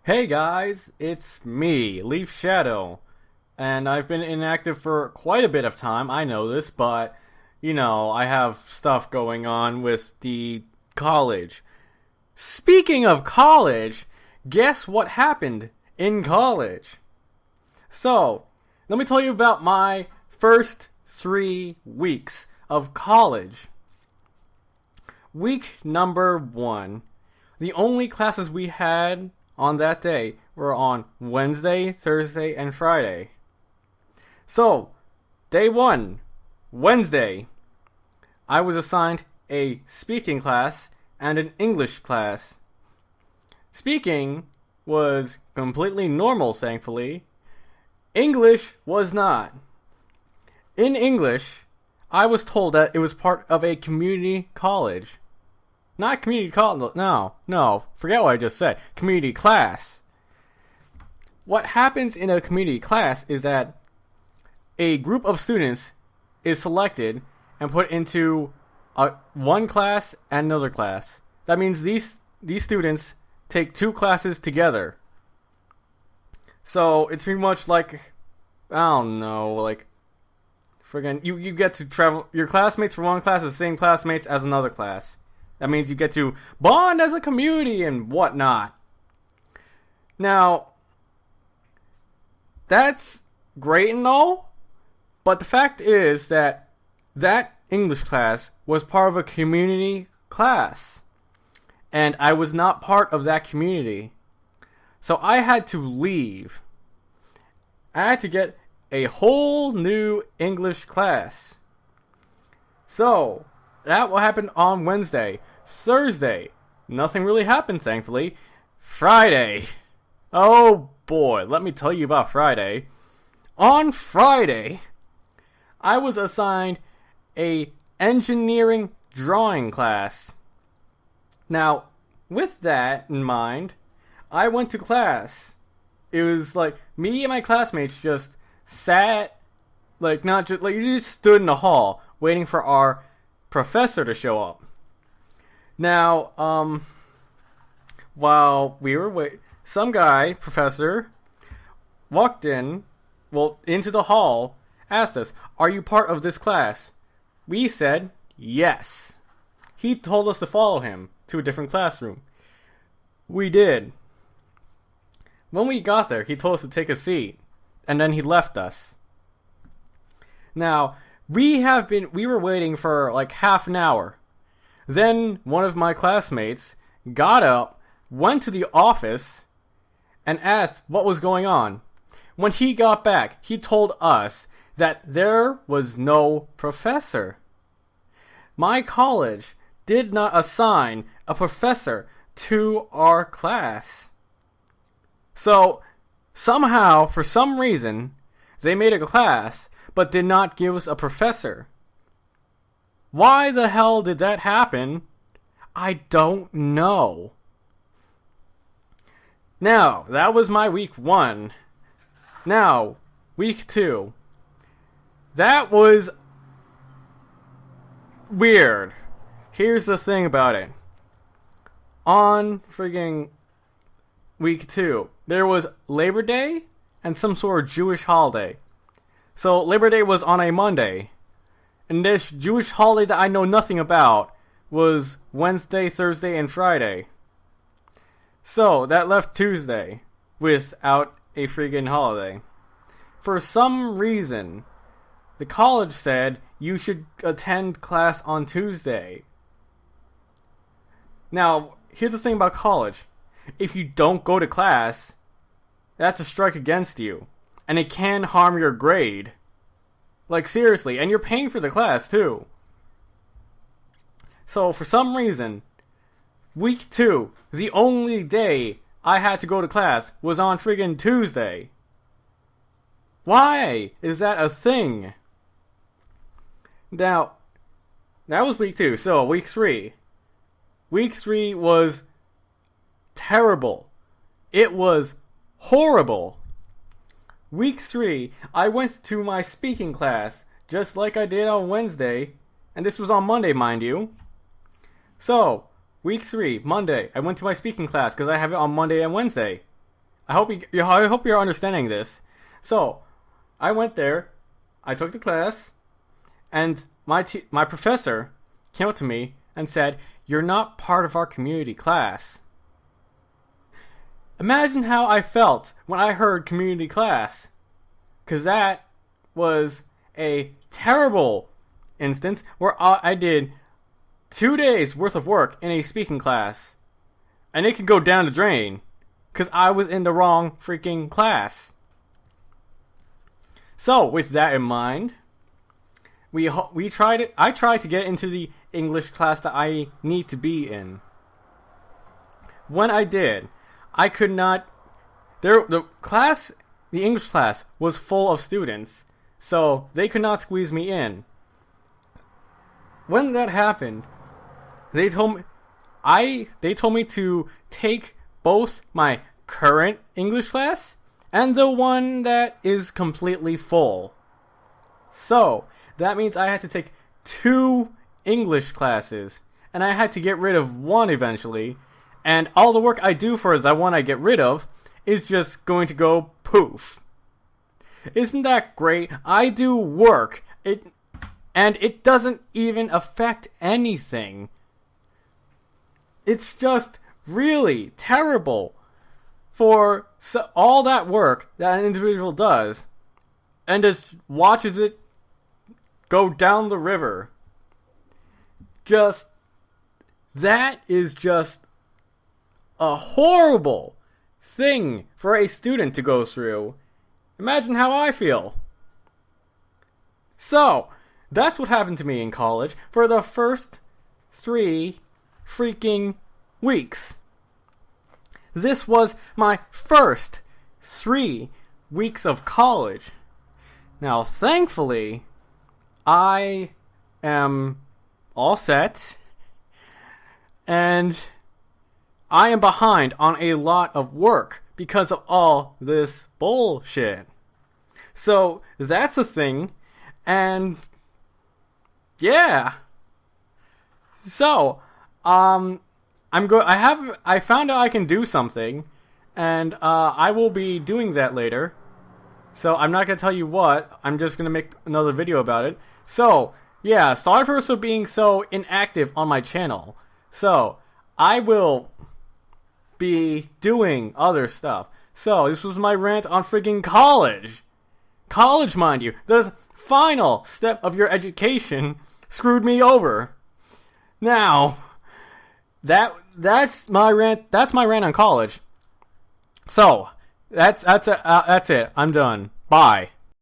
Hey guys, it's me, Leaf Shadow, and I've been inactive for quite a bit of time, I know this, but, I have stuff going on with the college. Speaking of college, guess what happened in college? So, let me tell you about my first 3 weeks of college. Week number 1. The only classes we had on that day were on Wednesday, Thursday, and Friday. So, day 1, Wednesday, I was assigned a speaking class and an English class. Speaking was completely normal, thankfully. English was not. In English, I was told that it was part of a community college. Not community college. No. Forget what I just said. Community class. What happens in a community class is that a group of students is selected and put into one class and another class. That means these students take 2 classes together. So it's pretty much like, I don't know, like friggin' you get to travel. Your classmates from one class are the same classmates as another class. That means you get to bond as a community and whatnot. Now, that's great and all, but the fact is that English class was part of a community class, and I was not part of that community. So I had to leave. I had to get a whole new English class. So, that will happen on Wednesday. Thursday, nothing really happened, thankfully. Friday. Oh boy, let me tell you about Friday. On Friday, I was assigned a engineering drawing class. Now, with that in mind, I went to class. It was like me and my classmates just sat, like not just like you just stood in the hall waiting for our professor to show up. Now, while we were waiting, some guy, professor, walked into the hall, asked us, "Are you part of this class?" We said, "Yes." He told us to follow him to a different classroom. We did. When we got there, he told us to take a seat, and then he left us. Now, we were waiting for like half an hour. Then one of my classmates got up, went to the office, and asked what was going on. When he got back, he told us that there was no professor. My college did not assign a professor to our class. So, somehow, for some reason, they made a class but did not give us a professor. Why the hell did that happen? I don't know. Now, that was my week 1. Now, week 2. That was weird. Here's the thing about it. On friggin' week 2, there was Labor Day and some sort of Jewish holiday. So Labor Day was on a Monday. And this Jewish holiday that I know nothing about was Wednesday, Thursday, and Friday. So that left Tuesday without a friggin' holiday. For some reason, the college said you should attend class on Tuesday. Now, here's the thing about college. If you don't go to class, that's a strike against you. And it can harm your grade. Like, seriously. And you're paying for the class, too. So, for some reason, week 2, the only day I had to go to class was on friggin' Tuesday. Why is that a thing? Now, that was week 2. So, week 3. Week 3 was terrible. It was horrible. Week 3, I went to my speaking class, just like I did on Wednesday, and this was on Monday, mind you. So, week 3, Monday, I went to my speaking class, because I have it on Monday and Wednesday. I hope you're understanding this. So, I went there, I took the class, and my professor came up to me and said, "You're not part of our community class." Imagine how I felt when I heard community class. Because that was a terrible instance where I did 2 days worth of work in a speaking class. And it could go down the drain. Because I was in the wrong freaking class. So, with that in mind, I tried to get into the English class that I need to be in. When I did, I could not. The English class was full of students, so they could not squeeze me in. When that happened, they told me to take both my current English class and the one that is completely full. So, that means I had to take 2 English classes, and I had to get rid of one eventually, and all the work I do for the one I get rid of is just going to go poof. Isn't that great? I do work, and it doesn't even affect anything. It's just really terrible for all that work that an individual does and just watches it go down the river. That is just a horrible thing for a student to go through. Imagine how I feel. So, that's what happened to me in college for the first 3 freaking weeks. This was my first 3 weeks of college. Now, thankfully, I am all set, and I am behind on a lot of work because of all this bullshit. So, that's a thing, and yeah. So, I found out I can do something, and I will be doing that later. So I'm not gonna tell you what. I'm just gonna make another video about it. So yeah, sorry for being so inactive on my channel. So I will be doing other stuff. So this was my rant on freaking college. College, mind you, the final step of your education screwed me over. Now, that's my rant. That's my rant on college. So that's it. I'm done. Bye.